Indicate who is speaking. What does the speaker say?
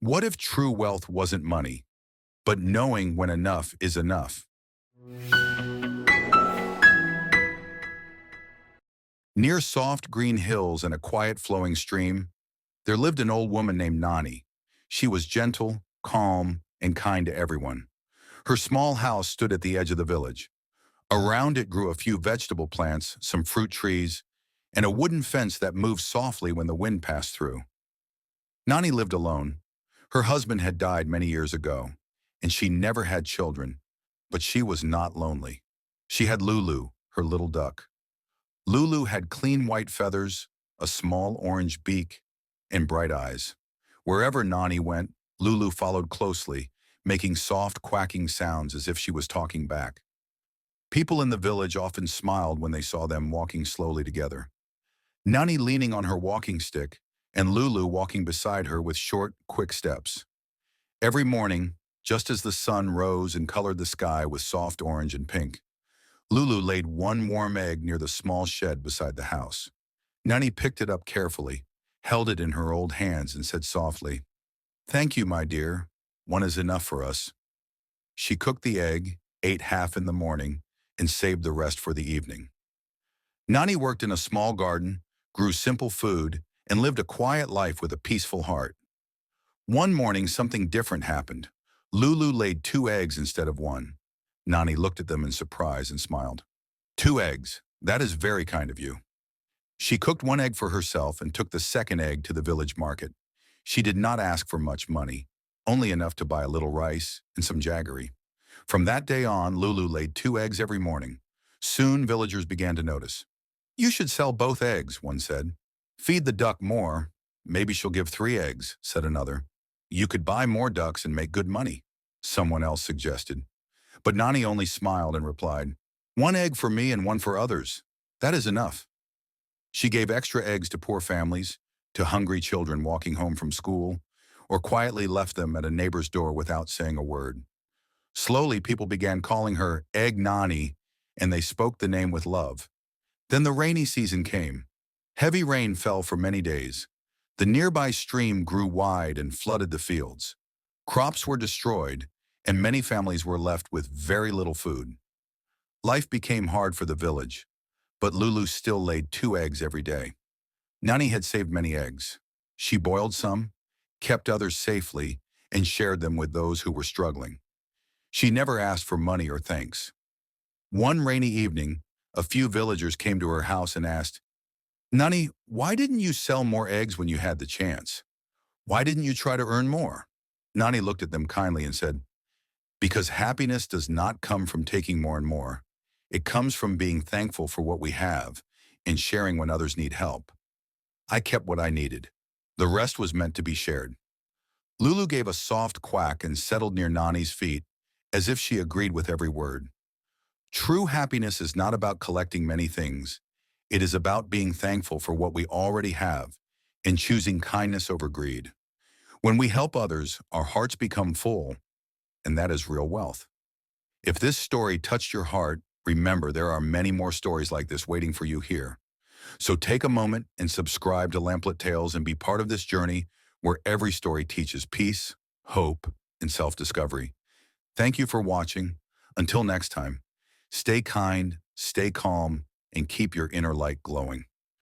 Speaker 1: What if true wealth wasn't money, but knowing when enough is enough? Near soft green hills and a quiet flowing stream, there lived an old woman named Nani. She was gentle, calm, and kind to everyone. Her small house stood at the edge of the village. Around it grew a few vegetable plants, some fruit trees, and a wooden fence that moved softly when the wind passed through. Nani lived alone. Her husband had died many years ago, and she never had children, but she was not lonely. She had Lulu, her little duck. Lulu had clean white feathers, a small orange beak, and bright eyes. Wherever Nani went, Lulu followed closely, making soft quacking sounds as if she was talking back. People in the village often smiled when they saw them walking slowly together. Nani leaning on her walking stick, and Lulu walking beside her with short, quick steps. Every morning, just as the sun rose and colored the sky with soft orange and pink, Lulu laid one warm egg near the small shed beside the house. Nani picked it up carefully, held it in her old hands, and said softly, "Thank you, my dear. One is enough for us." She cooked the egg, ate half in the morning, and saved the rest for the evening. Nani worked in a small garden, grew simple food, and lived a quiet life with a peaceful heart. One morning, something different happened. Lulu laid two eggs instead of one. Nani looked at them in surprise and smiled. "Two eggs. That is very kind of you." She cooked one egg for herself and took the second egg to the village market. She did not ask for much money, only enough to buy a little rice and some jaggery. From that day on, Lulu laid two eggs every morning. Soon, villagers began to notice. "You should sell both eggs," one said. "Feed the duck more. Maybe she'll give three eggs," said another. "You could buy more ducks and make good money," someone else suggested. But Nani only smiled and replied, "One egg for me and one for others. That is enough." She gave extra eggs to poor families, to hungry children walking home from school, or quietly left them at a neighbor's door without saying a word. Slowly, people began calling her Egg Nani, and they spoke the name with love. Then the rainy season came. Heavy rain fell for many days. The nearby stream grew wide and flooded the fields. Crops were destroyed, and many families were left with very little food. Life became hard for the village, but Lulu still laid two eggs every day. Nani had saved many eggs. She boiled some, kept others safely, and shared them with those who were struggling. She never asked for money or thanks. One rainy evening, a few villagers came to her house and asked, "Nani, why didn't you sell more eggs when you had the chance? Why didn't you try to earn more?" Nani looked at them kindly and said, "Because happiness does not come from taking more and more. It comes from being thankful for what we have and sharing when others need help. I kept what I needed. The rest was meant to be shared." Lulu gave a soft quack and settled near Nani's feet, as if she agreed with every word. True happiness is not about collecting many things. It is about being thankful for what we already have and choosing kindness over greed. When we help others, our hearts become full, and that is real wealth. If this story touched your heart, remember there are many more stories like this waiting for you here. So take a moment and subscribe to Lamplit Tales and be part of this journey where every story teaches peace, hope, and self-discovery. Thank you for watching. Until next time, stay kind, stay calm, and keep your inner light glowing.